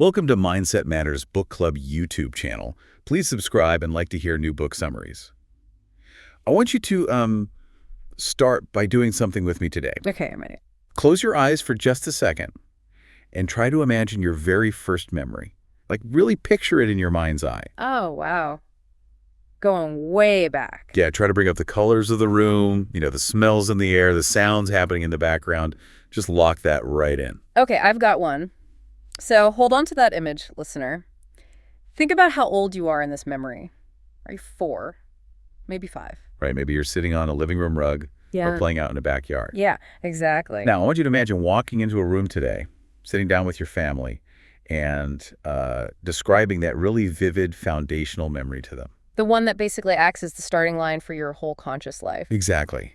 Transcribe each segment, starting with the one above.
Welcome to Mindset Matters Book Club YouTube channel. Please subscribe and like to hear new book summaries. I want you to start by doing something with me today. Okay, I'm ready. Close your eyes for just a second and try to imagine your very first memory. Like really picture it in your mind's eye. Oh, wow. Going way back. Yeah, try to bring up the colors of the room, the smells in the air, the sounds happening in the background. Just lock that right in. Okay, I've got one. So hold on to that image, listener. Think about how old you are in this memory. Are you 4? Maybe 5. Right, maybe you're sitting on a living room rug or playing out in a backyard. Yeah, exactly. Now, I want you to imagine walking into a room today, sitting down with your family, and describing that really vivid foundational memory to them. The one that basically acts as the starting line for your whole conscious life. Exactly.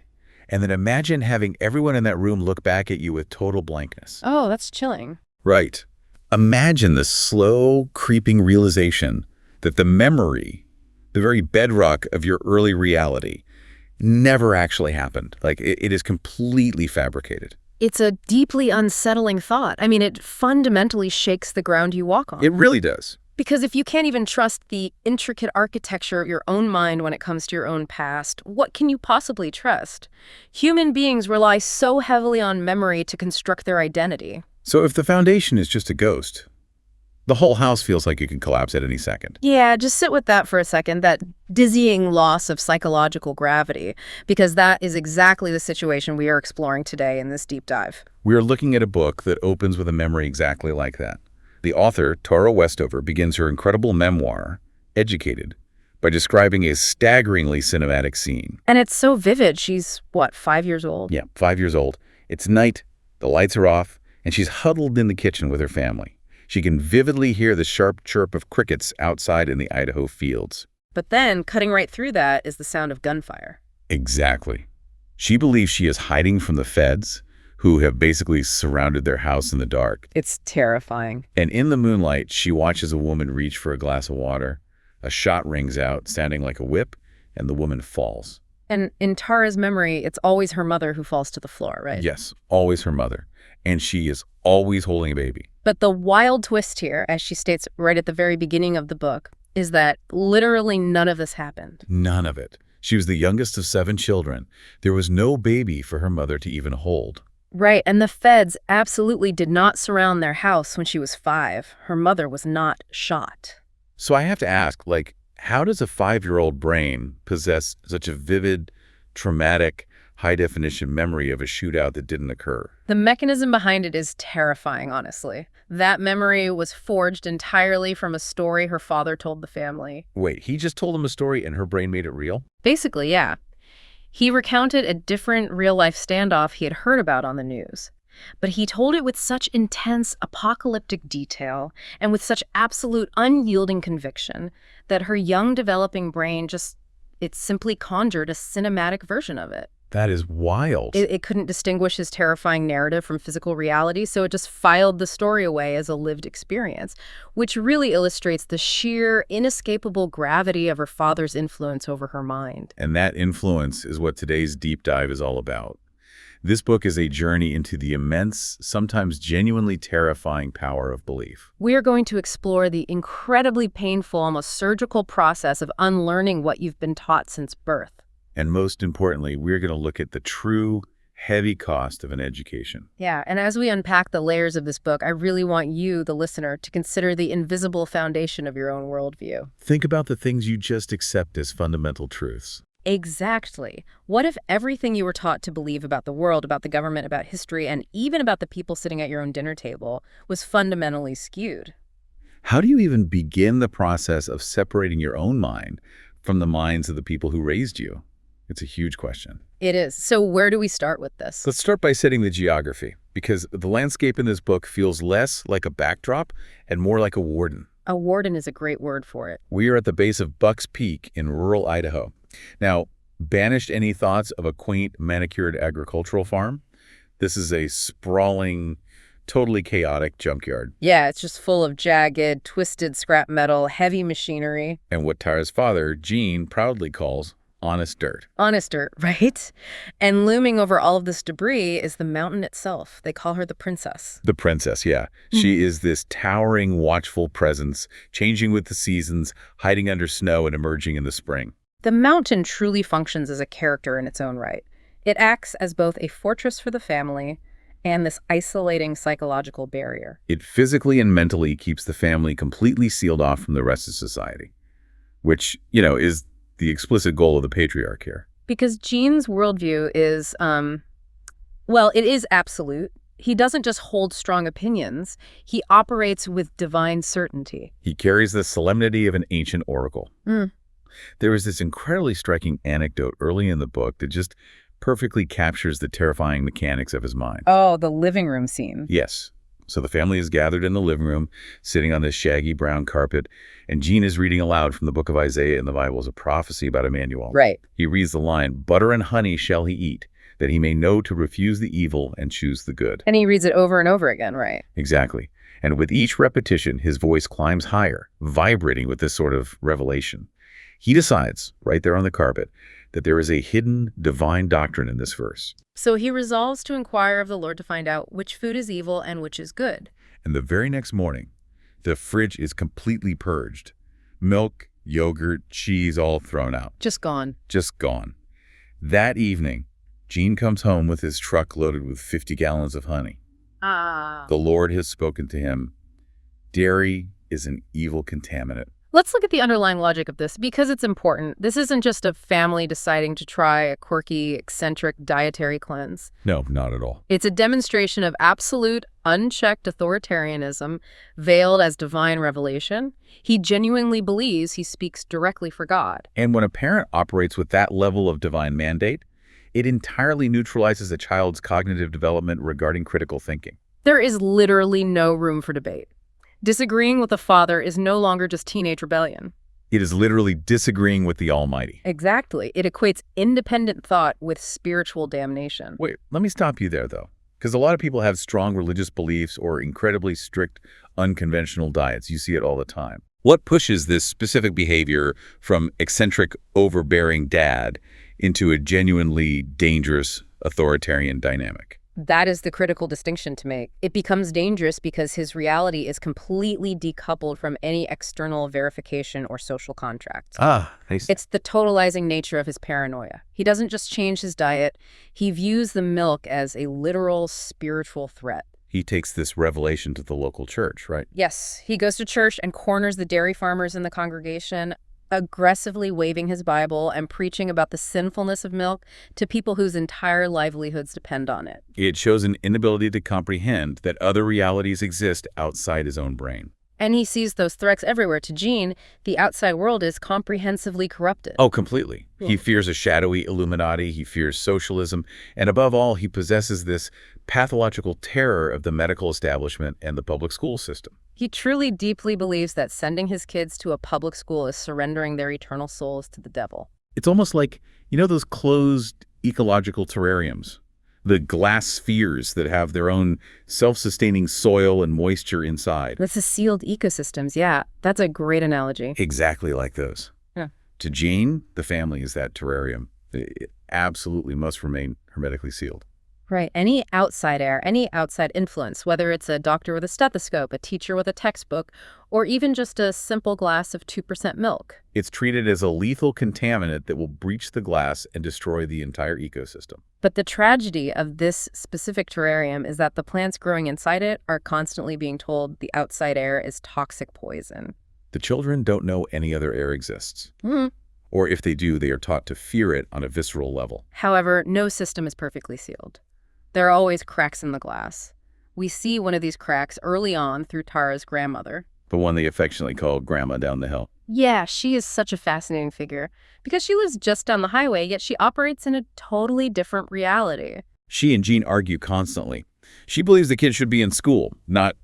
And then imagine having everyone in that room look back at you with total blankness. Oh, that's chilling. Right. Imagine the slow, creeping realization that the memory, the very bedrock of your early reality, never actually happened. Like, it is completely fabricated. It's a deeply unsettling thought. I mean, it fundamentally shakes the ground you walk on. It really does. Because if you can't even trust the intricate architecture of your own mind when it comes to your own past, what can you possibly trust? Human beings rely so heavily on memory to construct their identity. So if the foundation is just a ghost, the whole house feels like it could collapse at any second. Yeah, just sit with that for a second, that dizzying loss of psychological gravity, because that is exactly the situation we are exploring today in this deep dive. We are looking at a book that opens with a memory exactly like that. The author, Tara Westover, begins her incredible memoir, Educated, by describing a staggeringly cinematic scene. And it's so vivid. She's, what, 5 years old? Yeah, 5 years old. It's night, the lights are off, and she's huddled in the kitchen with her family. She can vividly hear the sharp chirp of crickets outside in the Idaho fields. But then, cutting right through that is the sound of gunfire. Exactly. She believes she is hiding from the feds, who have basically surrounded their house in the dark. It's terrifying. And in the moonlight, she watches a woman reach for a glass of water. A shot rings out, sounding like a whip, and the woman falls. And in Tara's memory, it's always her mother who falls to the floor, right? Yes, always her mother. And she is always holding a baby. But the wild twist here, as she states right at the very beginning of the book, is that literally none of this happened. None of it. She was the youngest of 7 children. There was no baby for her mother to even hold. Right, and the feds absolutely did not surround their house when she was 5. Her mother was not shot. So I have to ask, how does a 5-year-old brain possess such a vivid, traumatic, high-definition memory of a shootout that didn't occur? The mechanism behind it is terrifying, honestly. That memory was forged entirely from a story her father told the family. Wait, he just told them a story and her brain made it real? Basically, yeah. He recounted a different real-life standoff he had heard about on the news. But he told it with such intense apocalyptic detail and with such absolute unyielding conviction that her young developing brain it simply conjured a cinematic version of it. That is wild. It couldn't distinguish his terrifying narrative from physical reality, so it just filed the story away as a lived experience, which really illustrates the sheer, inescapable gravity of her father's influence over her mind. And that influence is what today's deep dive is all about. This book is a journey into the immense, sometimes genuinely terrifying power of belief. We are going to explore the incredibly painful, almost surgical process of unlearning what you've been taught since birth. And most importantly, we're going to look at the true, heavy cost of an education. Yeah, and as we unpack the layers of this book, I really want you, the listener, to consider the invisible foundation of your own worldview. Think about the things you just accept as fundamental truths. Exactly. What if everything you were taught to believe about the world, about the government, about history, and even about the people sitting at your own dinner table was fundamentally skewed? How do you even begin the process of separating your own mind from the minds of the people who raised you? It's a huge question. It is. So where do we start with this? Let's start by setting the geography, because the landscape in this book feels less like a backdrop and more like a warden. A warden is a great word for it. We are at the base of Buck's Peak in rural Idaho. Now, banished any thoughts of a quaint, manicured agricultural farm? This is a sprawling, totally chaotic junkyard. Yeah, it's just full of jagged, twisted scrap metal, heavy machinery. And what Tara's father, Gene, proudly calls Honest dirt. Honest dirt, right? And looming over all of this debris is the mountain itself. They call her the princess. The princess, yeah. She is this towering, watchful presence, changing with the seasons, hiding under snow and emerging in the spring. The mountain truly functions as a character in its own right. It acts as both a fortress for the family and this isolating psychological barrier. It physically and mentally keeps the family completely sealed off from the rest of society, which, is the explicit goal of the patriarch here. Because Gene's worldview is, it is absolute. He doesn't just hold strong opinions. He operates with divine certainty. He carries the solemnity of an ancient oracle. There is this incredibly striking anecdote early in the book that just perfectly captures the terrifying mechanics of his mind. Oh, the living room scene. Yes. So the family is gathered in the living room, sitting on this shaggy brown carpet, and Gene is reading aloud from the book of Isaiah in the Bible as a prophecy about Emmanuel. Right. He reads the line, "Butter and honey shall he eat, that he may know to refuse the evil and choose the good." And he reads it over and over again, right? Exactly. And with each repetition, his voice climbs higher, vibrating with this sort of revelation. He decides, right there on the carpet, that there is a hidden divine doctrine in this verse. So he resolves to inquire of the Lord to find out which food is evil and which is good. And the very next morning, the fridge is completely purged. Milk, yogurt, cheese, all thrown out. Just gone. Just gone. That evening, Gene comes home with his truck loaded with 50 gallons of honey. The Lord has spoken to him. Dairy is an evil contaminant. Let's look at the underlying logic of this because it's important. This isn't just a family deciding to try a quirky, eccentric dietary cleanse. No, not at all. It's a demonstration of absolute, unchecked authoritarianism veiled as divine revelation. He genuinely believes he speaks directly for God. And when a parent operates with that level of divine mandate, it entirely neutralizes a child's cognitive development regarding critical thinking. There is literally no room for debate. Disagreeing with the father is no longer just teenage rebellion. It is literally disagreeing with the Almighty. Exactly. It equates independent thought with spiritual damnation. Wait, let me stop you there, though. Because a lot of people have strong religious beliefs or incredibly strict, unconventional diets. You see it all the time. What pushes this specific behavior from eccentric, overbearing dad into a genuinely dangerous authoritarian dynamic? That is the critical distinction to make. It becomes dangerous because his reality is completely decoupled from any external verification or social contracts. It's the totalizing nature of his paranoia. He doesn't just change his diet. He views the milk as a literal spiritual threat. He takes this revelation to the local church, right? Yes, he goes to church and corners the dairy farmers in the congregation, aggressively waving his Bible and preaching about the sinfulness of milk to people whose entire livelihoods depend on it. It shows an inability to comprehend that other realities exist outside his own brain. And he sees those threats everywhere. To Gene, the outside world is comprehensively corrupted. Oh, completely. He fears a shadowy Illuminati, he fears socialism, and above all, he possesses this pathological terror of the medical establishment and the public school system. He truly deeply believes that sending his kids to a public school is surrendering their eternal souls to the devil. It's almost like, those closed ecological terrariums, the glass spheres that have their own self-sustaining soil and moisture inside. That's the sealed ecosystems, yeah. That's a great analogy. Exactly like those. Yeah. To Gene, the family is that terrarium. It absolutely must remain hermetically sealed. Right. Any outside air, any outside influence, whether it's a doctor with a stethoscope, a teacher with a textbook, or even just a simple glass of 2% milk. It's treated as a lethal contaminant that will breach the glass and destroy the entire ecosystem. But the tragedy of this specific terrarium is that the plants growing inside it are constantly being told the outside air is toxic poison. The children don't know any other air exists. Or if they do, they are taught to fear it on a visceral level. However, no system is perfectly sealed. There are always cracks in the glass. We see one of these cracks early on through Tara's grandmother. The one they affectionately call Grandma down the hill. Yeah, she is such a fascinating figure because she lives just down the highway, yet she operates in a totally different reality. She and Gene argue constantly. She believes the kids should be in school, not,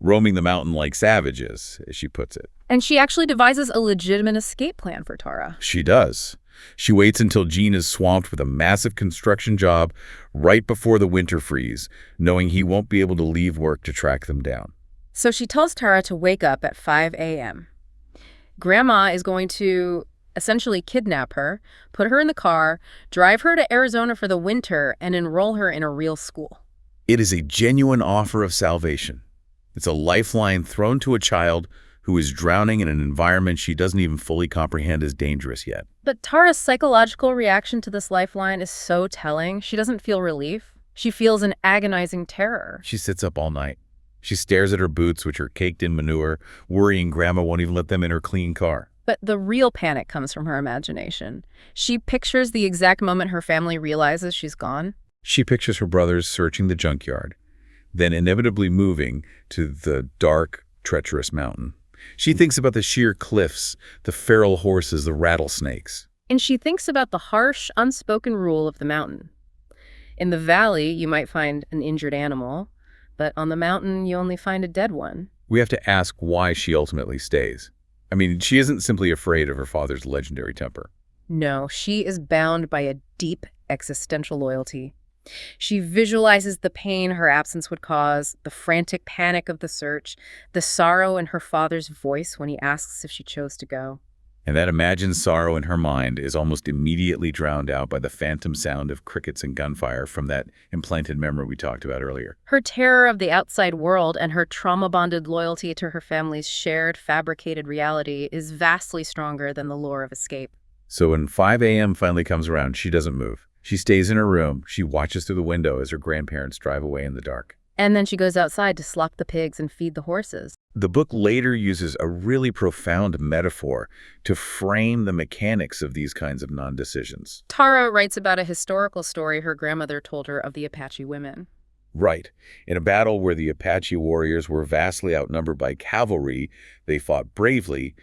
roaming the mountain like savages, as she puts it. And she actually devises a legitimate escape plan for Tara. She does. She waits until Gene is swamped with a massive construction job right before the winter freeze, knowing he won't be able to leave work to track them down. So she tells Tara to wake up at 5 a.m. Grandma is going to essentially kidnap her, put her in the car, drive her to Arizona for the winter, and enroll her in a real school. It is a genuine offer of salvation. It's a lifeline thrown to a child who is drowning in an environment she doesn't even fully comprehend as dangerous yet. But Tara's psychological reaction to this lifeline is so telling. She doesn't feel relief. She feels an agonizing terror. She sits up all night. She stares at her boots, which are caked in manure, worrying Grandma won't even let them in her clean car. But the real panic comes from her imagination. She pictures the exact moment her family realizes she's gone. She pictures her brothers searching the junkyard, then inevitably moving to the dark, treacherous mountain. She thinks about the sheer cliffs, the feral horses, the rattlesnakes. And she thinks about the harsh, unspoken rule of the mountain. In the valley, you might find an injured animal, but on the mountain, you only find a dead one. We have to ask why she ultimately stays. I mean, she isn't simply afraid of her father's legendary temper. No, she is bound by a deep existential loyalty. She visualizes the pain her absence would cause, the frantic panic of the search, the sorrow in her father's voice when he asks if she chose to go. And that imagined sorrow in her mind is almost immediately drowned out by the phantom sound of crickets and gunfire from that implanted memory we talked about earlier. Her terror of the outside world and her trauma-bonded loyalty to her family's shared, fabricated reality is vastly stronger than the lure of escape. So when 5 a.m. finally comes around, she doesn't move. She stays in her room. She watches through the window as her grandparents drive away in the dark. And then she goes outside to slop the pigs and feed the horses. The book later uses a really profound metaphor to frame the mechanics of these kinds of non-decisions. Tara writes about a historical story her grandmother told her of the Apache women. Right. In a battle where the Apache warriors were vastly outnumbered by cavalry, they fought bravely,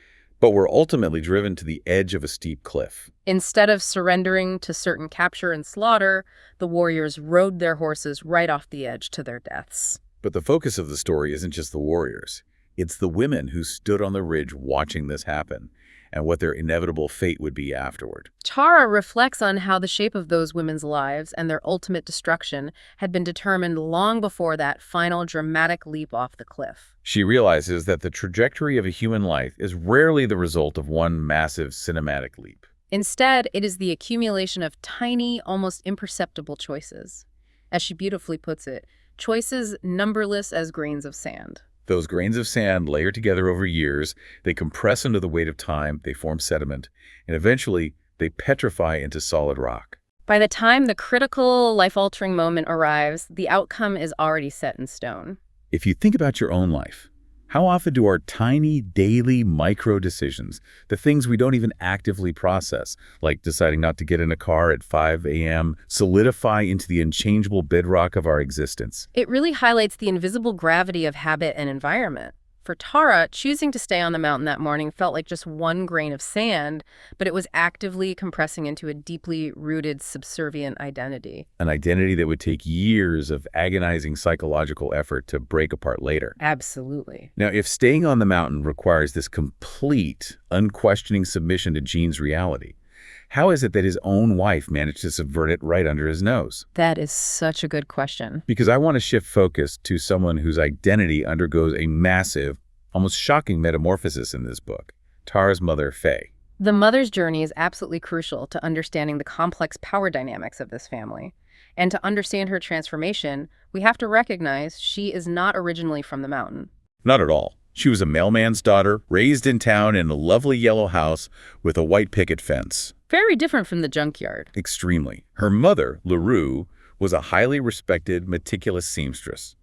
but were ultimately driven to the edge of a steep cliff. Instead of surrendering to certain capture and slaughter, the warriors rode their horses right off the edge to their deaths. But the focus of the story isn't just the warriors. It's the women who stood on the ridge watching this happen and what their inevitable fate would be afterward. Tara reflects on how the shape of those women's lives and their ultimate destruction had been determined long before that final dramatic leap off the cliff. She realizes that the trajectory of a human life is rarely the result of one massive cinematic leap. Instead, it is the accumulation of tiny, almost imperceptible choices. As she beautifully puts it, choices numberless as grains of sand. Those grains of sand layer together over years, they compress under the weight of time, they form sediment, and eventually they petrify into solid rock. By the time the critical, life-altering moment arrives, the outcome is already set in stone. If you think about your own life, how often do our tiny, daily, micro decisions, the things we don't even actively process, like deciding not to get in a car at 5 a.m., solidify into the unchangeable bedrock of our existence? It really highlights the invisible gravity of habit and environment. For Tara, choosing to stay on the mountain that morning felt like just one grain of sand, but it was actively compressing into a deeply rooted, subservient identity. An identity that would take years of agonizing psychological effort to break apart later. Absolutely. Now, if staying on the mountain requires this complete, unquestioning submission to Gene's reality, how is it that his own wife managed to subvert it right under his nose? That is such a good question. Because I want to shift focus to someone whose identity undergoes a massive, almost shocking metamorphosis in this book, Tara's mother, Faye. The mother's journey is absolutely crucial to understanding the complex power dynamics of this family. And to understand her transformation, we have to recognize she is not originally from the mountain. Not at all. She was a mailman's daughter, raised in town in a lovely yellow house with a white picket fence. Very different from the junkyard. Extremely. Her mother, LaRue, was a highly respected, meticulous seamstress.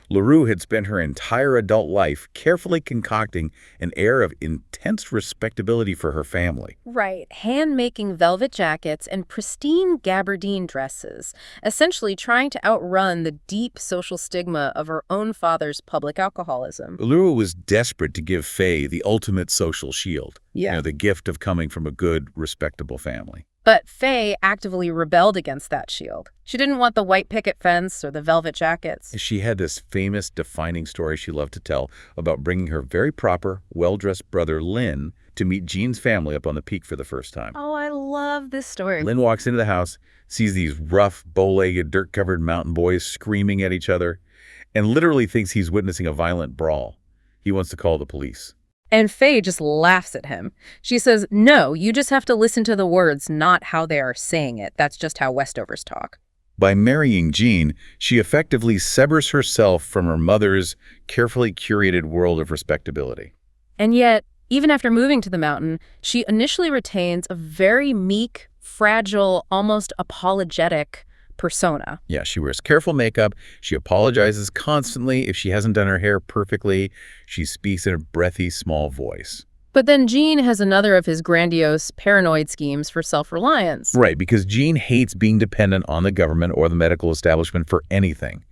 LaRue had spent her entire adult life carefully concocting an air of intense respectability for her family. Right, hand-making velvet jackets and pristine gabardine dresses, essentially trying to outrun the deep social stigma of her own father's public alcoholism. LaRue was desperate to give Faye the ultimate social shield. Yeah. The gift of coming from a good, respectable family. But Faye actively rebelled against that shield. She didn't want the white picket fence or the velvet jackets. She had this famous, defining story she loved to tell about bringing her very proper, well-dressed brother, Lynn, to meet Gene's family up on the peak for the first time. Oh, I love this story. Lynn walks into the house, sees these rough, bow-legged, dirt-covered mountain boys screaming at each other, and literally thinks he's witnessing a violent brawl. He wants to call the police. And Faye just laughs at him. She says, no, you just have to listen to the words, not how they are saying it. That's just how Westovers talk. By marrying Jean, she effectively severs herself from her mother's carefully curated world of respectability. And yet, even after moving to the mountain, she initially retains a very meek, fragile, almost apologetic persona. Yeah, she wears careful makeup. She apologizes constantly if she hasn't done her hair perfectly. She speaks in a breathy, small voice. But then Gene has another of his grandiose, paranoid schemes for self-reliance. Right, because Gene hates being dependent on the government or the medical establishment for anything.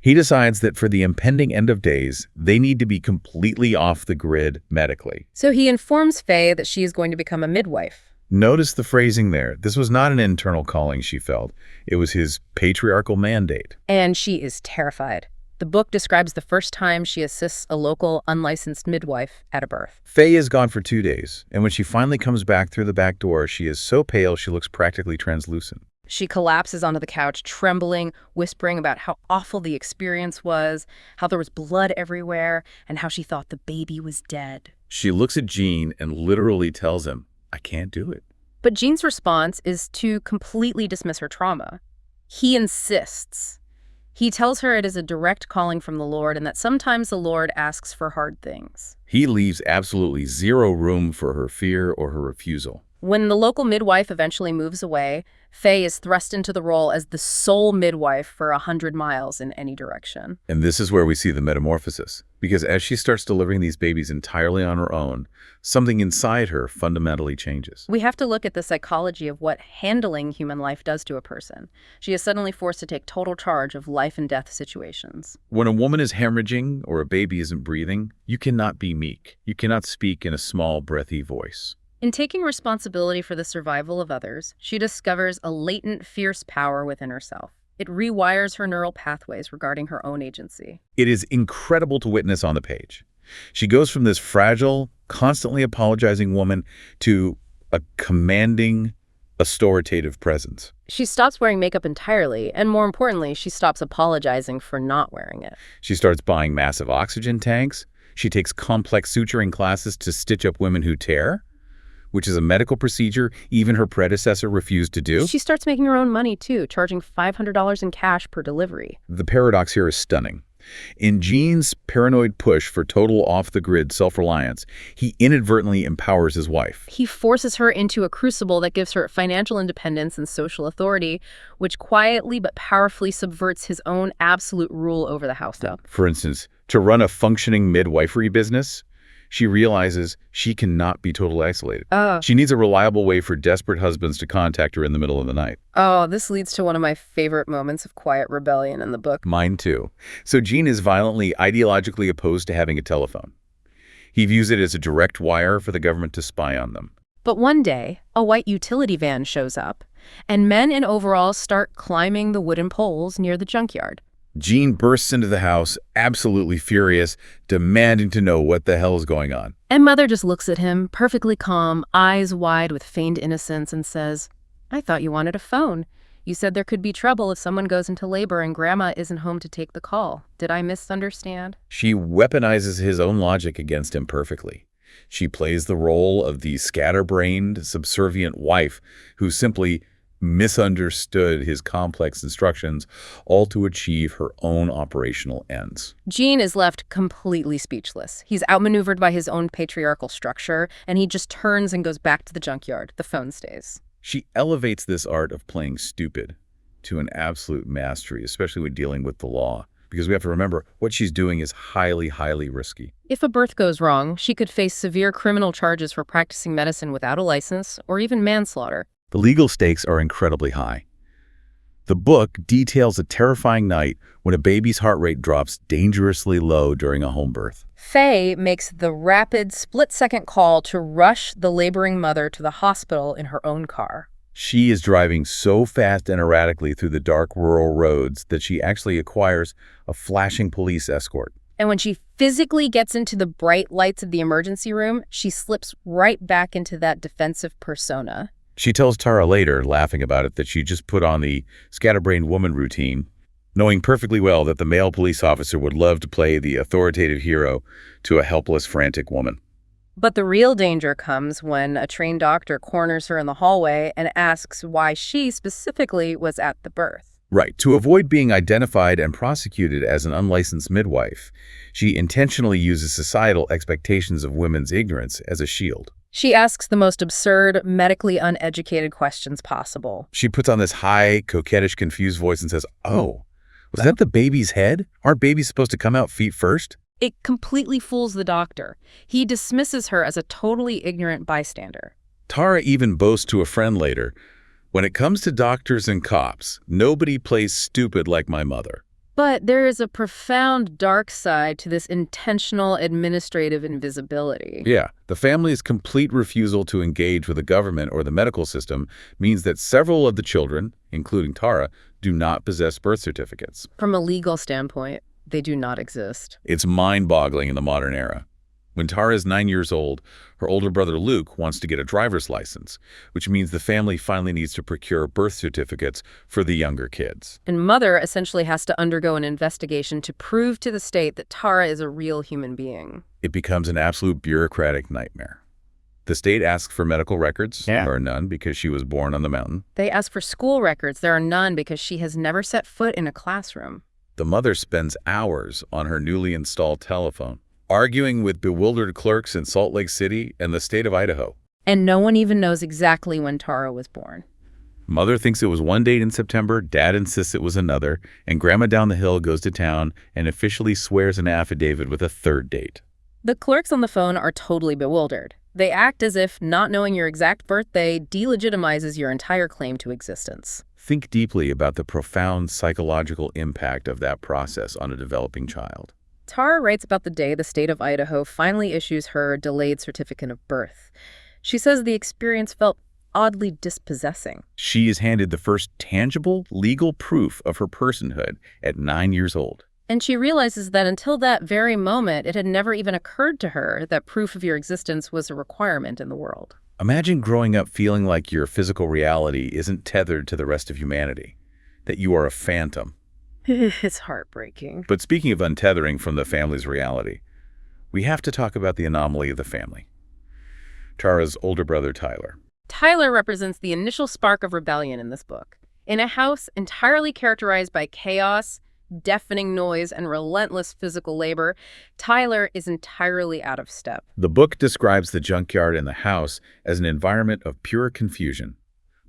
He decides that for the impending end of days, they need to be completely off the grid medically. So he informs Faye that she is going to become a midwife. Notice the phrasing there. This was not an internal calling she felt. It was his patriarchal mandate. And she is terrified. The book describes the first time she assists a local unlicensed midwife at a birth. Faye is gone for 2 days, and when she finally comes back through the back door, she is so pale she looks practically translucent. She collapses onto the couch, trembling, whispering about how awful the experience was, how there was blood everywhere, and how she thought the baby was dead. She looks at Gene and literally tells him, I can't do it. But Gene's response is to completely dismiss her trauma. He insists. He tells her it is a direct calling from the Lord and that sometimes the Lord asks for hard things. He leaves absolutely zero room for her fear or her refusal. When the local midwife eventually moves away, Faye is thrust into the role as the sole midwife for 100 miles in any direction. And this is where we see the metamorphosis. Because as she starts delivering these babies entirely on her own, something inside her fundamentally changes. We have to look at the psychology of what handling human life does to a person. She is suddenly forced to take total charge of life and death situations. When a woman is hemorrhaging or a baby isn't breathing, you cannot be meek. You cannot speak in a small, breathy voice. In taking responsibility for the survival of others, she discovers a latent, fierce power within herself. It rewires her neural pathways regarding her own agency. It is incredible to witness on the page. She goes from this fragile, constantly apologizing woman to a commanding, authoritative presence. She stops wearing makeup entirely, and more importantly, she stops apologizing for not wearing it. She starts buying massive oxygen tanks. She takes complex suturing classes to stitch up women who tear, which is a medical procedure even her predecessor refused to do. She starts making her own money, too, charging $500 in cash per delivery. The paradox here is stunning. In Gene's paranoid push for total off-the-grid self-reliance, he inadvertently empowers his wife. He forces her into a crucible that gives her financial independence and social authority, which quietly but powerfully subverts his own absolute rule over the household. For instance, to run a functioning midwifery business, she realizes she cannot be totally isolated. She needs a reliable way for desperate husbands to contact her in the middle of the night. Oh, this leads to one of my favorite moments of quiet rebellion in the book. Mine too. So Gene is violently ideologically opposed to having a telephone. He views it as a direct wire for the government to spy on them. But one day, a white utility van shows up, and men in overalls start climbing the wooden poles near the junkyard. Gene bursts into the house, absolutely furious, demanding to know what the hell is going on. And Mother just looks at him, perfectly calm, eyes wide with feigned innocence, and says, I thought you wanted a phone. You said there could be trouble if someone goes into labor and Grandma isn't home to take the call. Did I misunderstand? She weaponizes his own logic against him perfectly. She plays the role of the scatterbrained, subservient wife who simply misunderstood his complex instructions, all to achieve her own operational ends. Gene is left completely speechless. He's outmaneuvered by his own patriarchal structure, and he just turns and goes back to the junkyard. The phone stays. She elevates this art of playing stupid to an absolute mastery, especially when dealing with the law, because we have to remember what she's doing is highly, highly risky. If a birth goes wrong, she could face severe criminal charges for practicing medicine without a license, or even manslaughter. The legal stakes are incredibly high. The book details a terrifying night when a baby's heart rate drops dangerously low during a home birth. Faye makes the rapid, split-second call to rush the laboring mother to the hospital in her own car. She is driving so fast and erratically through the dark rural roads that she actually acquires a flashing police escort. And when she physically gets into the bright lights of the emergency room, she slips right back into that defensive persona. She tells Tara later, laughing about it, that she just put on the scatterbrained woman routine, knowing perfectly well that the male police officer would love to play the authoritative hero to a helpless, frantic woman. But the real danger comes when a trained doctor corners her in the hallway and asks why she specifically was at the birth. Right. To avoid being identified and prosecuted as an unlicensed midwife, she intentionally uses societal expectations of women's ignorance as a shield. She asks the most absurd, medically uneducated questions possible. She puts on this high, coquettish, confused voice and says, "Oh, was that the baby's head? Aren't babies supposed to come out feet first?" It completely fools the doctor. He dismisses her as a totally ignorant bystander. Tara even boasts to a friend later, "When it comes to doctors and cops, nobody plays stupid like my mother." But there is a profound dark side to this intentional administrative invisibility. Yeah, the family's complete refusal to engage with the government or the medical system means that several of the children, including Tara, do not possess birth certificates. From a legal standpoint, they do not exist. It's mind-boggling in the modern era. When Tara is 9 years old, her older brother Luke wants to get a driver's license, which means the family finally needs to procure birth certificates for the younger kids. And Mother essentially has to undergo an investigation to prove to the state that Tara is a real human being. It becomes an absolute bureaucratic nightmare. The state asks for medical records. There are none because she was born on the mountain. They ask for school records. There are none because she has never set foot in a classroom. The mother spends hours on her newly installed telephone, arguing with bewildered clerks in Salt Lake City and the state of Idaho. And no one even knows exactly when Tara was born. Mother thinks it was one date in September, Dad insists it was another, and Grandma down the hill goes to town and officially swears an affidavit with a third date. The clerks on the phone are totally bewildered. They act as if not knowing your exact birthday delegitimizes your entire claim to existence. Think deeply about the profound psychological impact of that process on a developing child. Tara writes about the day the state of Idaho finally issues her delayed certificate of birth. She says the experience felt oddly dispossessing. She is handed the first tangible, legal proof of her personhood at 9 years old. And she realizes that until that very moment, it had never even occurred to her that proof of your existence was a requirement in the world. Imagine growing up feeling like your physical reality isn't tethered to the rest of humanity, that you are a phantom. It's heartbreaking. But speaking of untethering from the family's reality, we have to talk about the anomaly of the family. Tara's older brother, Tyler. Tyler represents the initial spark of rebellion in this book. In a house entirely characterized by chaos, deafening noise, and relentless physical labor, Tyler is entirely out of step. The book describes the junkyard and the house as an environment of pure confusion.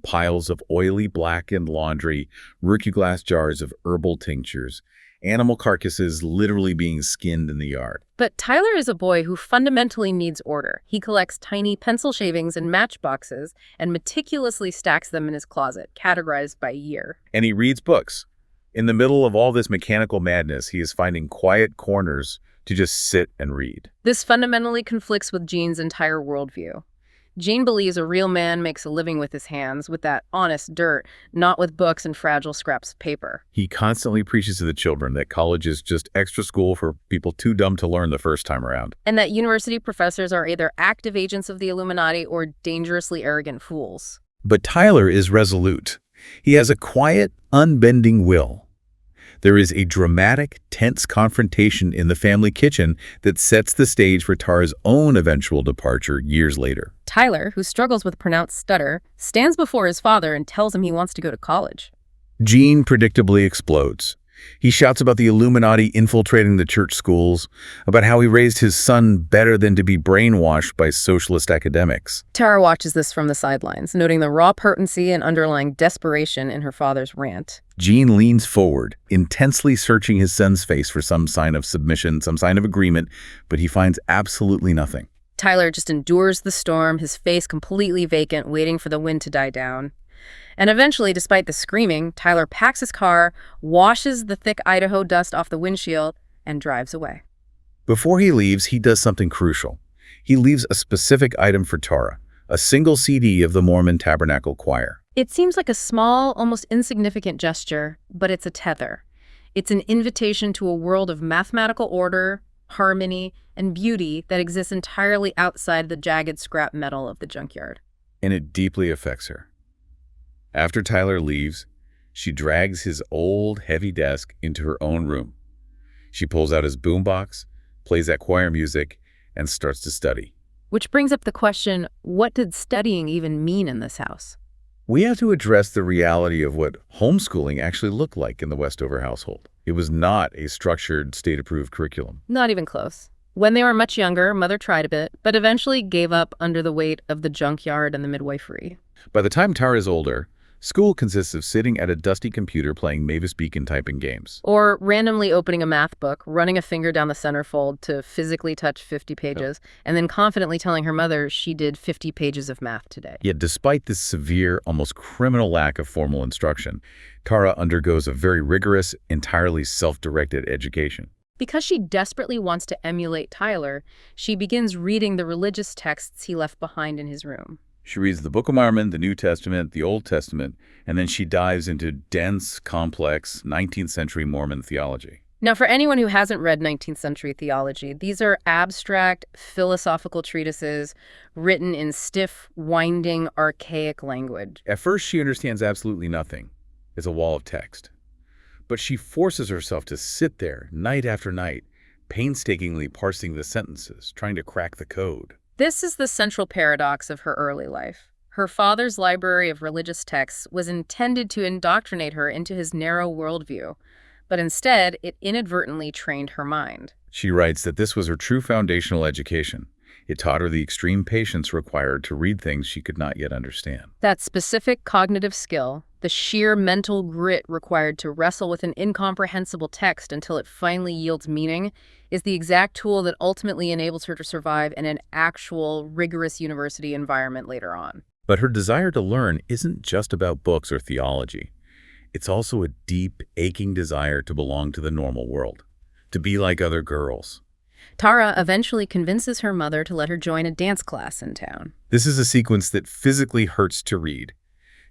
Piles of oily blackened laundry, rookie glass jars of herbal tinctures, animal carcasses literally being skinned in the yard. But Tyler is a boy who fundamentally needs order. He collects tiny pencil shavings and matchboxes and meticulously stacks them in his closet, categorized by year. And he reads books. In the middle of all this mechanical madness, he is finding quiet corners to just sit and read. This fundamentally conflicts with Gene's entire worldview. Gene believes a real man makes a living with his hands, with that honest dirt, not with books and fragile scraps of paper. He constantly preaches to the children that college is just extra school for people too dumb to learn the first time around. And that university professors are either active agents of the Illuminati or dangerously arrogant fools. But Tyler is resolute. He has a quiet, unbending will. There is a dramatic, tense confrontation in the family kitchen that sets the stage for Tara's own eventual departure years later. Tyler, who struggles with pronounced stutter, stands before his father and tells him he wants to go to college. Gene predictably explodes. He shouts about the Illuminati infiltrating the church schools, about how he raised his son better than to be brainwashed by socialist academics. Tara watches this from the sidelines, noting the raw potency and underlying desperation in her father's rant. Gene leans forward, intensely searching his son's face for some sign of submission, some sign of agreement, but he finds absolutely nothing. Tyler just endures the storm, his face completely vacant, waiting for the wind to die down. And eventually, despite the screaming, Tyler packs his car, washes the thick Idaho dust off the windshield, and drives away. Before he leaves, he does something crucial. He leaves a specific item for Tara, a single CD of the Mormon Tabernacle Choir. It seems like a small, almost insignificant gesture, but it's a tether. It's an invitation to a world of mathematical order, harmony, and beauty that exists entirely outside the jagged scrap metal of the junkyard. And it deeply affects her. After Tyler leaves, she drags his old, heavy desk into her own room. She pulls out his boombox, plays that choir music, and starts to study. Which brings up the question, what did studying even mean in this house? We have to address the reality of what homeschooling actually looked like in the Westover household. It was not a structured, state-approved curriculum. Not even close. When they were much younger, Mother tried a bit, but eventually gave up under the weight of the junkyard and the midwifery. By the time Tara is older, school consists of sitting at a dusty computer playing Mavis Beacon typing games. Or randomly opening a math book, running a finger down the centerfold to physically touch 50 pages, and then confidently telling her mother she did 50 pages of math today. Yet despite this severe, almost criminal lack of formal instruction, Tara undergoes a very rigorous, entirely self-directed education. Because she desperately wants to emulate Tyler, she begins reading the religious texts he left behind in his room. She reads the Book of Mormon, the New Testament, the Old Testament, and then she dives into dense, complex 19th century Mormon theology. Now, for anyone who hasn't read 19th century theology, these are abstract, philosophical treatises written in stiff, winding, archaic language. At first, she understands absolutely nothing. It's a wall of text. But she forces herself to sit there night after night, painstakingly parsing the sentences, trying to crack the code. This is the central paradox of her early life. Her father's library of religious texts was intended to indoctrinate her into his narrow worldview, but instead, it inadvertently trained her mind. She writes that this was her true foundational education. It taught her the extreme patience required to read things she could not yet understand. That specific cognitive skill, the sheer mental grit required to wrestle with an incomprehensible text until it finally yields meaning, is the exact tool that ultimately enables her to survive in an actual, rigorous university environment later on. But her desire to learn isn't just about books or theology. It's also a deep, aching desire to belong to the normal world, to be like other girls. Tara eventually convinces her mother to let her join a dance class in town. This is a sequence that physically hurts to read.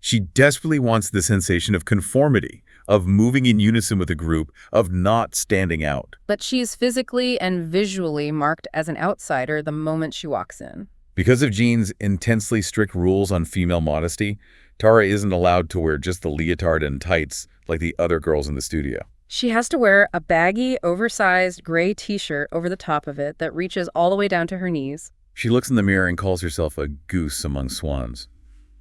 She desperately wants the sensation of conformity, of moving in unison with a group, of not standing out. But she is physically and visually marked as an outsider the moment she walks in. Because of Jean's intensely strict rules on female modesty, Tara isn't allowed to wear just the leotard and tights like the other girls in the studio. She has to wear a baggy, oversized gray t-shirt over the top of it that reaches all the way down to her knees. She looks in the mirror and calls herself a goose among swans.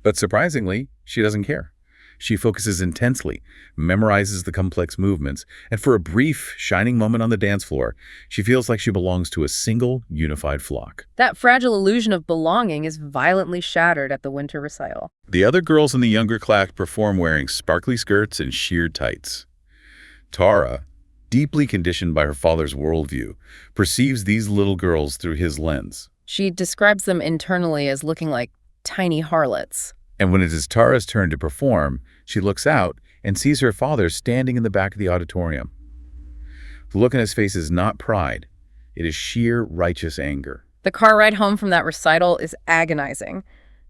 But surprisingly, she doesn't care. She focuses intensely, memorizes the complex movements, and for a brief, shining moment on the dance floor, she feels like she belongs to a single, unified flock. That fragile illusion of belonging is violently shattered at the winter recital. The other girls in the younger class perform wearing sparkly skirts and sheer tights. Tara, deeply conditioned by her father's worldview, perceives these little girls through his lens. She describes them internally as looking like tiny harlots. And when it is Tara's turn to perform, she looks out and sees her father standing in the back of the auditorium. The look in his face is not pride. It is sheer righteous anger. The car ride home from that recital is agonizing.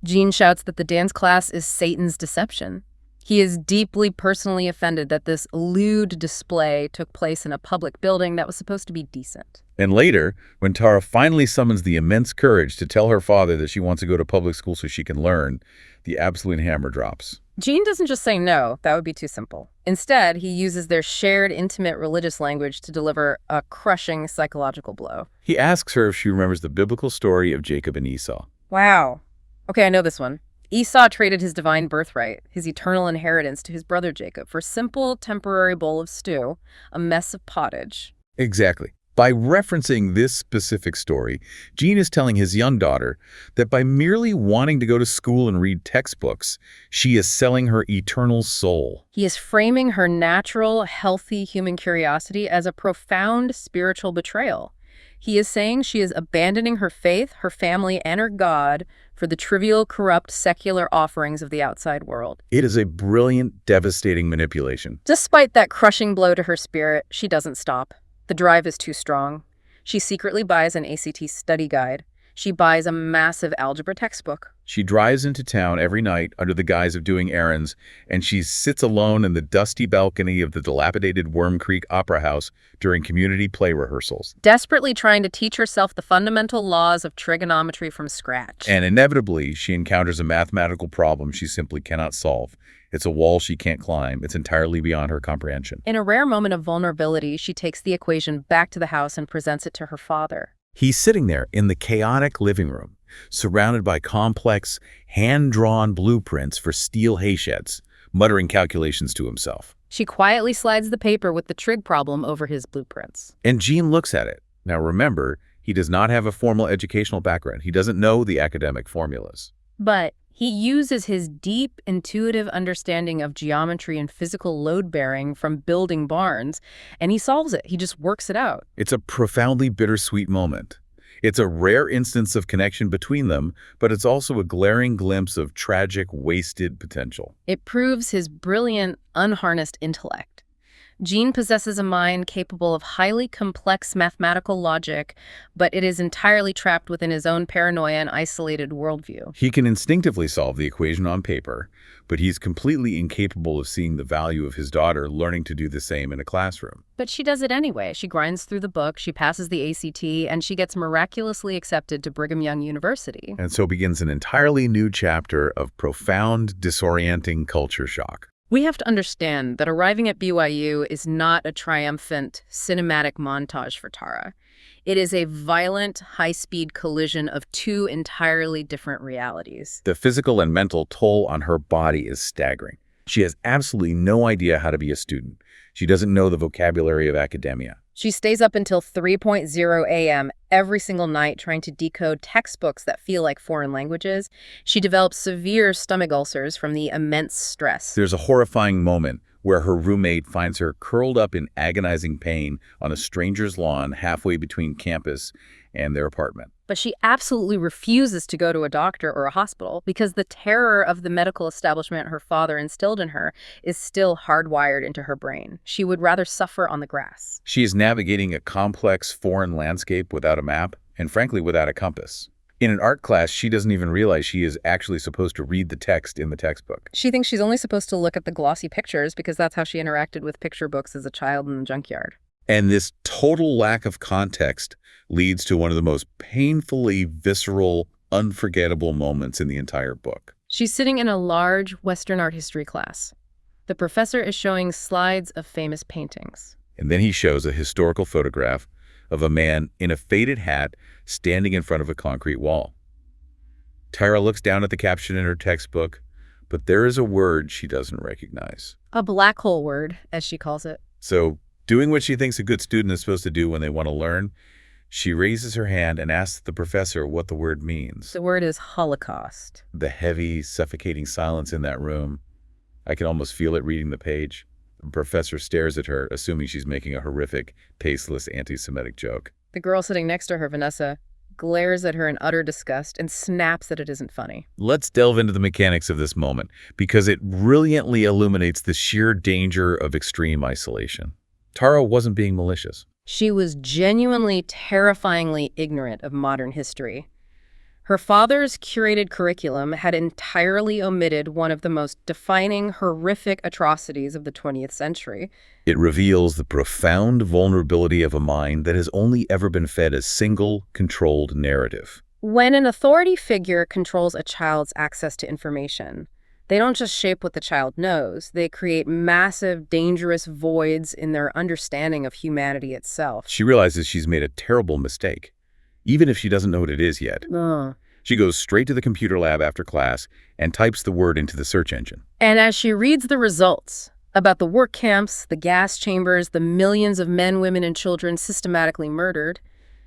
Jean shouts that the dance class is Satan's deception. He is deeply personally offended that this lewd display took place in a public building that was supposed to be decent. And later, when Tara finally summons the immense courage to tell her father that she wants to go to public school so she can learn, the absolute hammer drops. Jean doesn't just say no, that would be too simple. Instead, he uses their shared intimate religious language to deliver a crushing psychological blow. He asks her if she remembers the biblical story of Jacob and Esau. Wow. Okay, I know this one. Esau traded his divine birthright, his eternal inheritance, to his brother Jacob for a simple, temporary bowl of stew, a mess of pottage. Exactly. By referencing this specific story, Jean is telling his young daughter that by merely wanting to go to school and read textbooks, she is selling her eternal soul. He is framing her natural, healthy human curiosity as a profound spiritual betrayal. He is saying she is abandoning her faith, her family, and her God for the trivial, corrupt, secular offerings of the outside world. It is a brilliant, devastating manipulation. Despite that crushing blow to her spirit, she doesn't stop. The drive is too strong. She secretly buys an ACT study guide. She buys a massive algebra textbook. She drives into town every night under the guise of doing errands, and she sits alone in the dusty balcony of the dilapidated Worm Creek Opera House during community play rehearsals. Desperately trying to teach herself the fundamental laws of trigonometry from scratch. And inevitably, she encounters a mathematical problem she simply cannot solve. It's a wall she can't climb. It's entirely beyond her comprehension. In a rare moment of vulnerability, she takes the equation back to the house and presents it to her father. He's sitting there in the chaotic living room, surrounded by complex, hand-drawn blueprints for steel haysheds, muttering calculations to himself. She quietly slides the paper with the trig problem over his blueprints. And Gene looks at it. Now remember, he does not have a formal educational background. He doesn't know the academic formulas. But he uses his deep, intuitive understanding of geometry and physical load-bearing from building barns, and he solves it. He just works it out. It's a profoundly bittersweet moment. It's a rare instance of connection between them, but it's also a glaring glimpse of tragic, wasted potential. It proves his brilliant, unharnessed intellect. Gene possesses a mind capable of highly complex mathematical logic, but it is entirely trapped within his own paranoia and isolated worldview. He can instinctively solve the equation on paper, but he's completely incapable of seeing the value of his daughter learning to do the same in a classroom. But she does it anyway. She grinds through the book, she passes the ACT, and she gets miraculously accepted to Brigham Young University. And so begins an entirely new chapter of profound, disorienting culture shock. We have to understand that arriving at BYU is not a triumphant, cinematic montage for Tara. It is a violent, high-speed collision of two entirely different realities. The physical and mental toll on her body is staggering. She has absolutely no idea how to be a student. She doesn't know the vocabulary of academia. She stays up until 3:00 a.m. every single night trying to decode textbooks that feel like foreign languages. She develops severe stomach ulcers from the immense stress. There's a horrifying moment where her roommate finds her curled up in agonizing pain on a stranger's lawn halfway between campus and their apartment. But she absolutely refuses to go to a doctor or a hospital because the terror of the medical establishment her father instilled in her is still hardwired into her brain. She would rather suffer on the grass. She is navigating a complex foreign landscape without a map and, frankly, without a compass. In an art class, she doesn't even realize she is actually supposed to read the text in the textbook. She thinks she's only supposed to look at the glossy pictures because that's how she interacted with picture books as a child in the junkyard. And this total lack of context leads to one of the most painfully visceral, unforgettable moments in the entire book. She's sitting in a large Western art history class. The professor is showing slides of famous paintings. And then he shows a historical photograph of a man in a faded hat standing in front of a concrete wall. Tara looks down at the caption in her textbook, but there is a word she doesn't recognize. A black hole word, as she calls it. So, doing what she thinks a good student is supposed to do when they want to learn, she raises her hand and asks the professor what the word means. The word is Holocaust. The heavy, suffocating silence in that room. I can almost feel it reading the page. The professor stares at her, assuming she's making a horrific, tasteless anti-Semitic joke. The girl sitting next to her, Vanessa, glares at her in utter disgust and snaps that it isn't funny. Let's delve into the mechanics of this moment, because it brilliantly illuminates the sheer danger of extreme isolation. Tara wasn't being malicious. She was genuinely, terrifyingly ignorant of modern history. Her father's curated curriculum had entirely omitted one of the most defining, horrific atrocities of the 20th century. It reveals the profound vulnerability of a mind that has only ever been fed a single, controlled narrative. When an authority figure controls a child's access to information, they don't just shape what the child knows, they create massive, dangerous voids in their understanding of humanity itself. She realizes she's made a terrible mistake, even if she doesn't know what it is yet. She goes straight to the computer lab after class and types the word into the search engine. And as she reads the results about the work camps, the gas chambers, the millions of men, women, and children systematically murdered,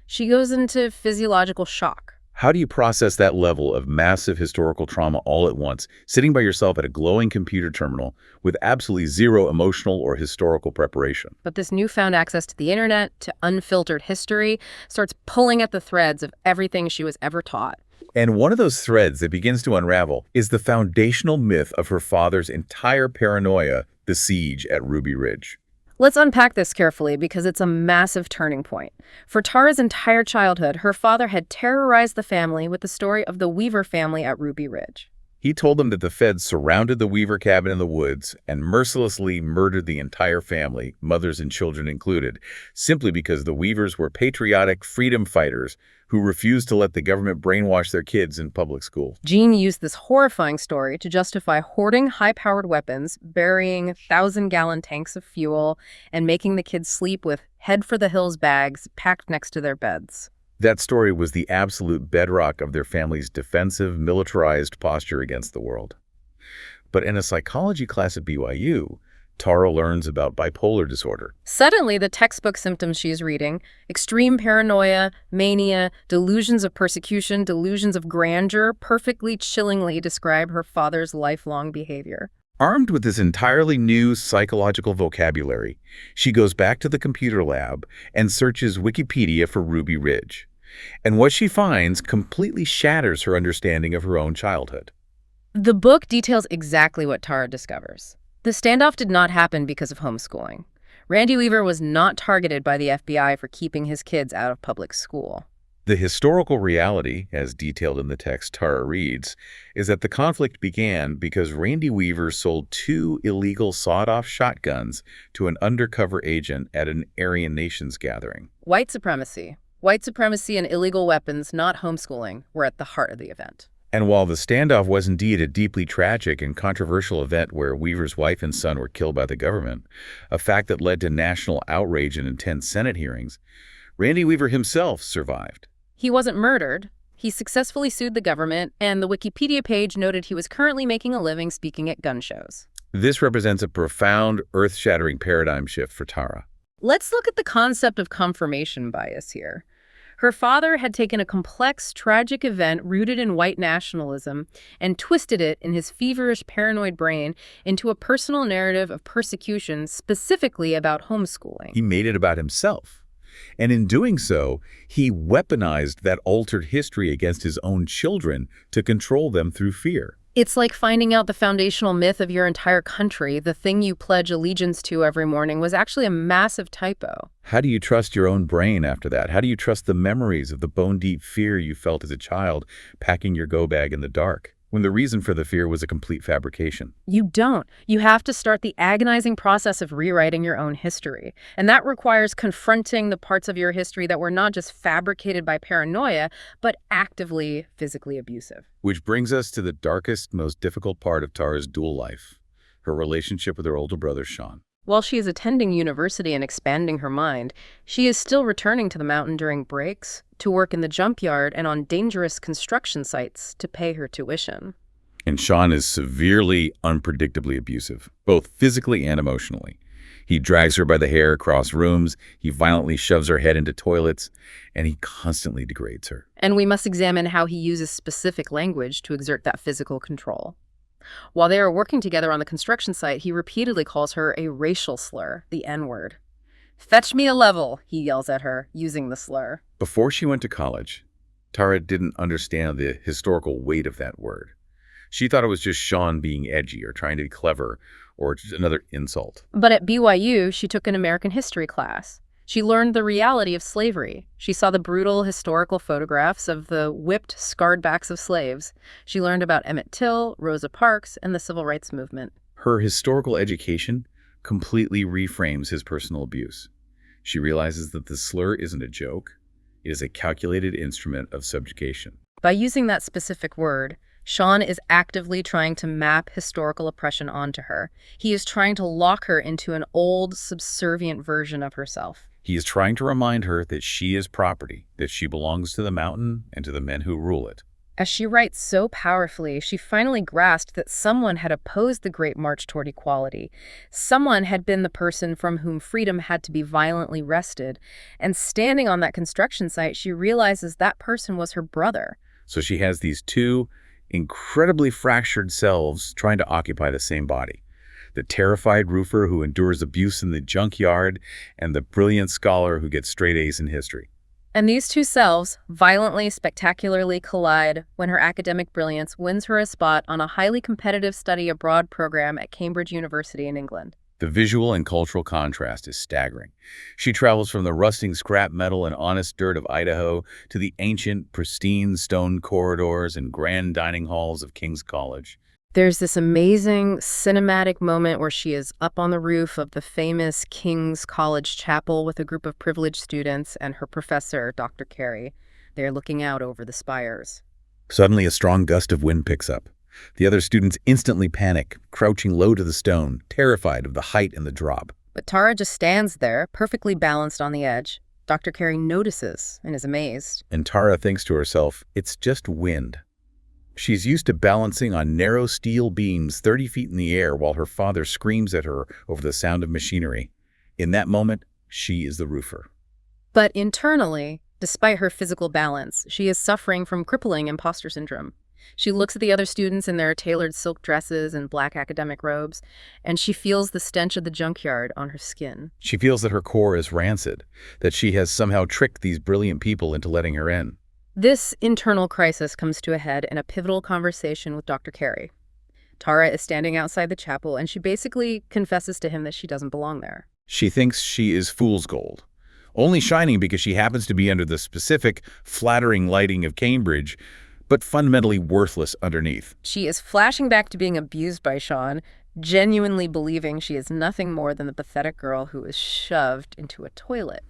she goes into physiological shock. How do you process that level of massive historical trauma all at once, sitting by yourself at a glowing computer terminal with absolutely zero emotional or historical preparation? But this newfound access to the internet, to unfiltered history, starts pulling at the threads of everything she was ever taught. And one of those threads that begins to unravel is the foundational myth of her father's entire paranoia, the siege at Ruby Ridge. Let's unpack this carefully because it's a massive turning point. For Tara's entire childhood, her father had terrorized the family with the story of the Weaver family at Ruby Ridge. He told them that the feds surrounded the Weaver cabin in the woods and mercilessly murdered the entire family, mothers and children included, simply because the Weavers were patriotic freedom fighters who refused to let the government brainwash their kids in public school. Gene used this horrifying story to justify hoarding high-powered weapons, burying 1,000-gallon tanks of fuel, and making the kids sleep with head-for-the-hills bags packed next to their beds. That story was the absolute bedrock of their family's defensive, militarized posture against the world. But in a psychology class at BYU, Tara learns about bipolar disorder. Suddenly, the textbook symptoms she's reading, extreme paranoia, mania, delusions of persecution, delusions of grandeur, perfectly chillingly describe her father's lifelong behavior. Armed with this entirely new psychological vocabulary, she goes back to the computer lab and searches Wikipedia for Ruby Ridge. And what she finds completely shatters her understanding of her own childhood. The book details exactly what Tara discovers. The standoff did not happen because of homeschooling. Randy Weaver was not targeted by the FBI for keeping his kids out of public school. The historical reality, as detailed in the text Tara reads, is that the conflict began because Randy Weaver sold 2 illegal sawed-off shotguns to an undercover agent at an Aryan Nations gathering. White supremacy. White supremacy and illegal weapons, not homeschooling, were at the heart of the event. And while the standoff was indeed a deeply tragic and controversial event where Weaver's wife and son were killed by the government, a fact that led to national outrage and intense Senate hearings, Randy Weaver himself survived. He wasn't murdered. He successfully sued the government, and the Wikipedia page noted he was currently making a living speaking at gun shows. This represents a profound, earth-shattering paradigm shift for Tara. Let's look at the concept of confirmation bias here. Her father had taken a complex, tragic event rooted in white nationalism and twisted it in his feverish, paranoid brain into a personal narrative of persecution, specifically about homeschooling. He made it about himself. And in doing so, he weaponized that altered history against his own children to control them through fear. It's like finding out the foundational myth of your entire country, the thing you pledge allegiance to every morning, was actually a massive typo. How do you trust your own brain after that? How do you trust the memories of the bone-deep fear you felt as a child packing your go bag in the dark, when the reason for the fear was a complete fabrication? You don't. You have to start the agonizing process of rewriting your own history. And that requires confronting the parts of your history that were not just fabricated by paranoia, but actively physically abusive. Which brings us to the darkest, most difficult part of Tara's dual life, her relationship with her older brother, Sean. While she is attending university and expanding her mind, she is still returning to the mountain during breaks, to work in the junkyard and on dangerous construction sites to pay her tuition. And Sean is severely, unpredictably abusive, both physically and emotionally. He drags her by the hair across rooms, he violently shoves her head into toilets, and he constantly degrades her. And we must examine how he uses specific language to exert that physical control. While they are working together on the construction site, he repeatedly calls her a racial slur, the N-word. "Fetch me a level," he yells at her, using the slur. Before she went to college, Tara didn't understand the historical weight of that word. She thought it was just Sean being edgy or trying to be clever or just another insult. But at BYU, she took an American history class. She learned the reality of slavery. She saw the brutal historical photographs of the whipped, scarred backs of slaves. She learned about Emmett Till, Rosa Parks, and the Civil Rights Movement. Her historical education completely reframes his personal abuse. She realizes that the slur isn't a joke. It is a calculated instrument of subjugation. By using that specific word, Sean is actively trying to map historical oppression onto her. He is trying to lock her into an old, subservient version of herself. He is trying to remind her that she is property, that she belongs to the mountain and to the men who rule it. As she writes so powerfully, she finally grasped that someone had opposed the Great March toward equality. Someone had been the person from whom freedom had to be violently wrested. And standing on that construction site, she realizes that person was her brother. So she has these 2 incredibly fractured selves trying to occupy the same body. The terrified roofer who endures abuse in the junkyard, and the brilliant scholar who gets straight A's in history. And these 2 selves violently, spectacularly collide when her academic brilliance wins her a spot on a highly competitive study abroad program at Cambridge University in England. The visual and cultural contrast is staggering. She travels from the rusting scrap metal and honest dirt of Idaho to the ancient, pristine stone corridors and grand dining halls of King's College. There's this amazing cinematic moment where she is up on the roof of the famous King's College chapel with a group of privileged students and her professor, Dr. Carey. They're looking out over the spires. Suddenly, a strong gust of wind picks up. The other students instantly panic, crouching low to the stone, terrified of the height and the drop. But Tara just stands there, perfectly balanced on the edge. Dr. Carey notices and is amazed. And Tara thinks to herself, it's just wind. She's used to balancing on narrow steel beams 30 feet in the air while her father screams at her over the sound of machinery. In that moment, she is the roofer. But internally, despite her physical balance, she is suffering from crippling imposter syndrome. She looks at the other students in their tailored silk dresses and black academic robes, and she feels the stench of the junkyard on her skin. She feels that her core is rancid, that she has somehow tricked these brilliant people into letting her in. This internal crisis comes to a head in a pivotal conversation with Dr. Carey. Tara is standing outside the chapel, and she basically confesses to him that she doesn't belong there. She thinks she is fool's gold, only shining because she happens to be under the specific, flattering lighting of Cambridge, but fundamentally worthless underneath. She is flashing back to being abused by Sean, genuinely believing she is nothing more than the pathetic girl who was shoved into a toilet.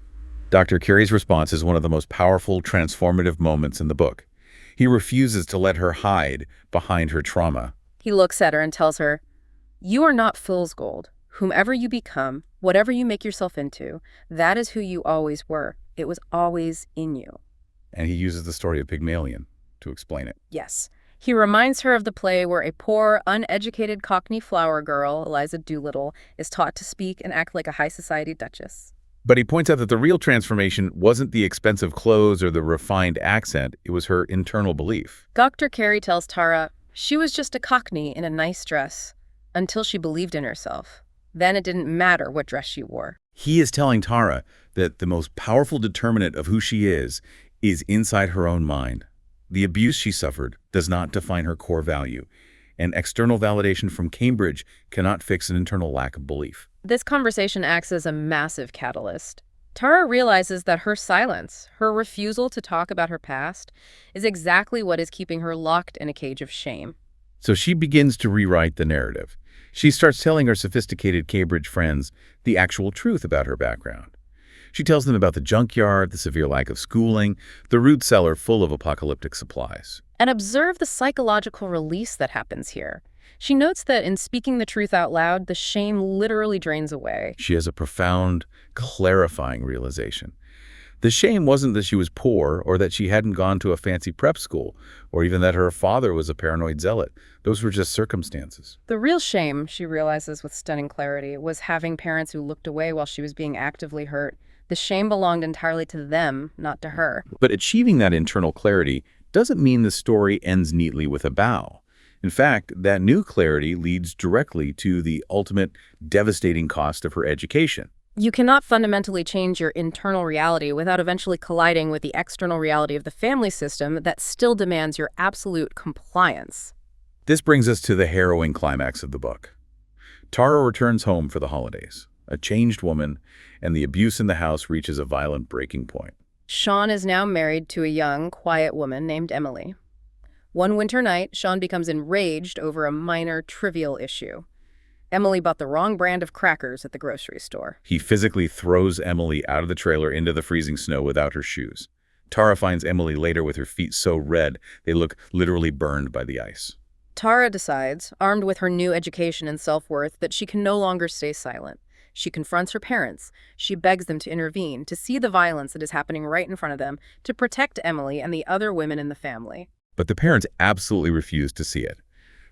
Dr. Carey's response is one of the most powerful, transformative moments in the book. He refuses to let her hide behind her trauma. He looks at her and tells her, "You are not fool's gold. Whomever you become, whatever you make yourself into, that is who you always were. It was always in you." And he uses the story of Pygmalion to explain it. Yes. He reminds her of the play where a poor, uneducated Cockney flower girl, Eliza Doolittle, is taught to speak and act like a high society duchess. But he points out that the real transformation wasn't the expensive clothes or the refined accent, it was her internal belief. Dr. Carey tells Tara she was just a Cockney in a nice dress until she believed in herself. Then it didn't matter what dress she wore. He is telling Tara that the most powerful determinant of who she is inside her own mind. The abuse she suffered does not define her core value, and external validation from Cambridge cannot fix an internal lack of belief. This conversation acts as a massive catalyst. Tara realizes that her silence, her refusal to talk about her past, is exactly what is keeping her locked in a cage of shame. So she begins to rewrite the narrative. She starts telling her sophisticated Cambridge friends the actual truth about her background. She tells them about the junkyard, the severe lack of schooling, the root cellar full of apocalyptic supplies. And observe the psychological release that happens here. She notes that in speaking the truth out loud, the shame literally drains away. She has a profound, clarifying realization. The shame wasn't that she was poor or that she hadn't gone to a fancy prep school or even that her father was a paranoid zealot. Those were just circumstances. The real shame, she realizes with stunning clarity, was having parents who looked away while she was being actively hurt. The shame belonged entirely to them, not to her. But achieving that internal clarity doesn't mean the story ends neatly with a bow. In fact, that new clarity leads directly to the ultimate devastating cost of her education. You cannot fundamentally change your internal reality without eventually colliding with the external reality of the family system that still demands your absolute compliance. This brings us to the harrowing climax of the book. Tara returns home for the holidays, a changed woman, and the abuse in the house reaches a violent breaking point. Sean is now married to a young, quiet woman named Emily. One winter night, Sean becomes enraged over a minor, trivial issue. Emily bought the wrong brand of crackers at the grocery store. He physically throws Emily out of the trailer into the freezing snow without her shoes. Tara finds Emily later with her feet so red they look literally burned by the ice. Tara decides, armed with her new education and self-worth, that she can no longer stay silent. She confronts her parents. She begs them to intervene, to see the violence that is happening right in front of them, to protect Emily and the other women in the family. But the parents absolutely refuse to see it.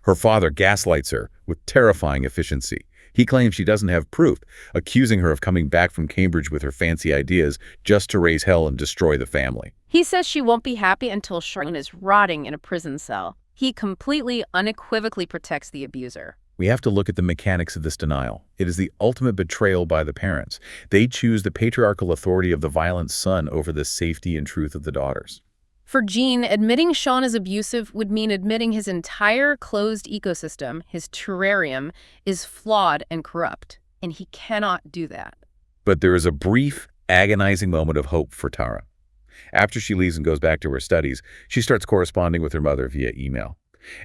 Her father gaslights her with terrifying efficiency. He claims she doesn't have proof, accusing her of coming back from Cambridge with her fancy ideas just to raise hell and destroy the family. He says she won't be happy until Sean is rotting in a prison cell. He completely, unequivocally protects the abuser. We have to look at the mechanics of this denial. It is the ultimate betrayal by the parents. They choose the patriarchal authority of the violent son over the safety and truth of the daughters. For Jean, admitting Sean is abusive would mean admitting his entire closed ecosystem, his terrarium, is flawed and corrupt, and he cannot do that. But there is a brief, agonizing moment of hope for Tara. After she leaves and goes back to her studies, she starts corresponding with her mother via email.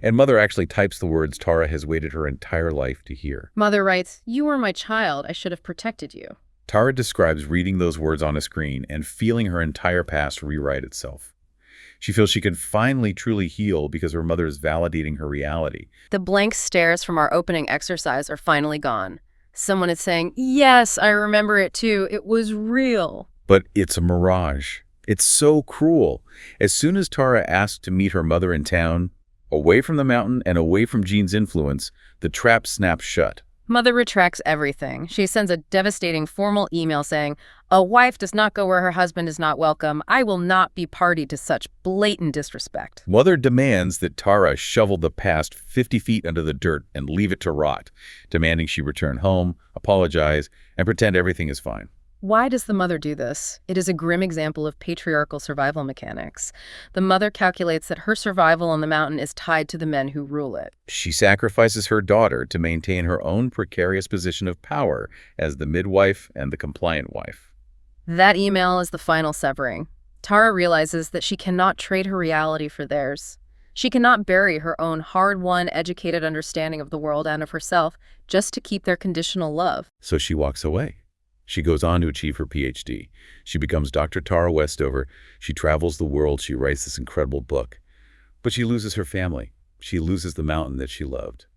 And Mother actually types the words Tara has waited her entire life to hear. Mother writes, "You were my child. I should have protected you." Tara describes reading those words on a screen and feeling her entire past rewrite itself. She feels she can finally truly heal because her mother is validating her reality. The blank stares from our opening exercise are finally gone. Someone is saying, "Yes, I remember it too. It was real." But it's a mirage. It's so cruel. As soon as Tara asks to meet her mother in town, away from the mountain and away from Jean's influence, the trap snaps shut. Mother retracts everything. She sends a devastating formal email saying, "A wife does not go where her husband is not welcome. I will not be party to such blatant disrespect." Mother demands that Tara shovel the past 50 feet under the dirt and leave it to rot, demanding she return home, apologize, and pretend everything is fine. Why does the mother do this? It is a grim example of patriarchal survival mechanics. The mother calculates that her survival on the mountain is tied to the men who rule it. She sacrifices her daughter to maintain her own precarious position of power as the midwife and the compliant wife. That email is the final severing. Tara realizes that she cannot trade her reality for theirs. She cannot bury her own hard-won, educated understanding of the world and of herself just to keep their conditional love. So she walks away. She goes on to achieve her PhD. She becomes Dr. Tara Westover. She travels the world. She writes this incredible book. But she loses her family. She loses the mountain that she loved.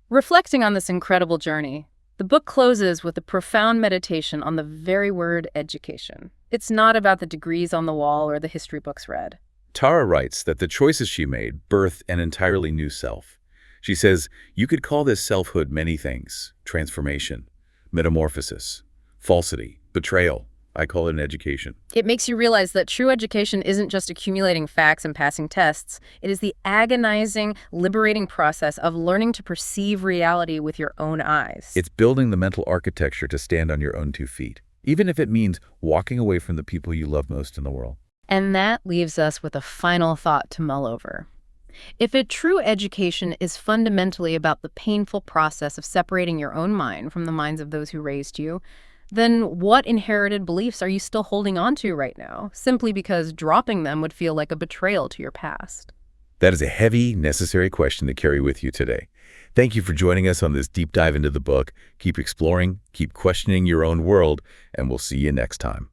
Reflecting on this incredible journey, the book closes with a profound meditation on the very word education. It's not about the degrees on the wall or the history books read. Tara writes that the choices she made birthed an entirely new self. She says, you could call this selfhood many things: transformation, metamorphosis, falsity, betrayal. I call it an education. It makes you realize that true education isn't just accumulating facts and passing tests. It is the agonizing, liberating process of learning to perceive reality with your own eyes. It's building the mental architecture to stand on your own 2 feet, even if it means walking away from the people you love most in the world. And that leaves us with a final thought to mull over. If a true education is fundamentally about the painful process of separating your own mind from the minds of those who raised you, then what inherited beliefs are you still holding on to right now, simply because dropping them would feel like a betrayal to your past? That is a heavy, necessary question to carry with you today. Thank you for joining us on this deep dive into the book. Keep exploring, keep questioning your own world, and we'll see you next time.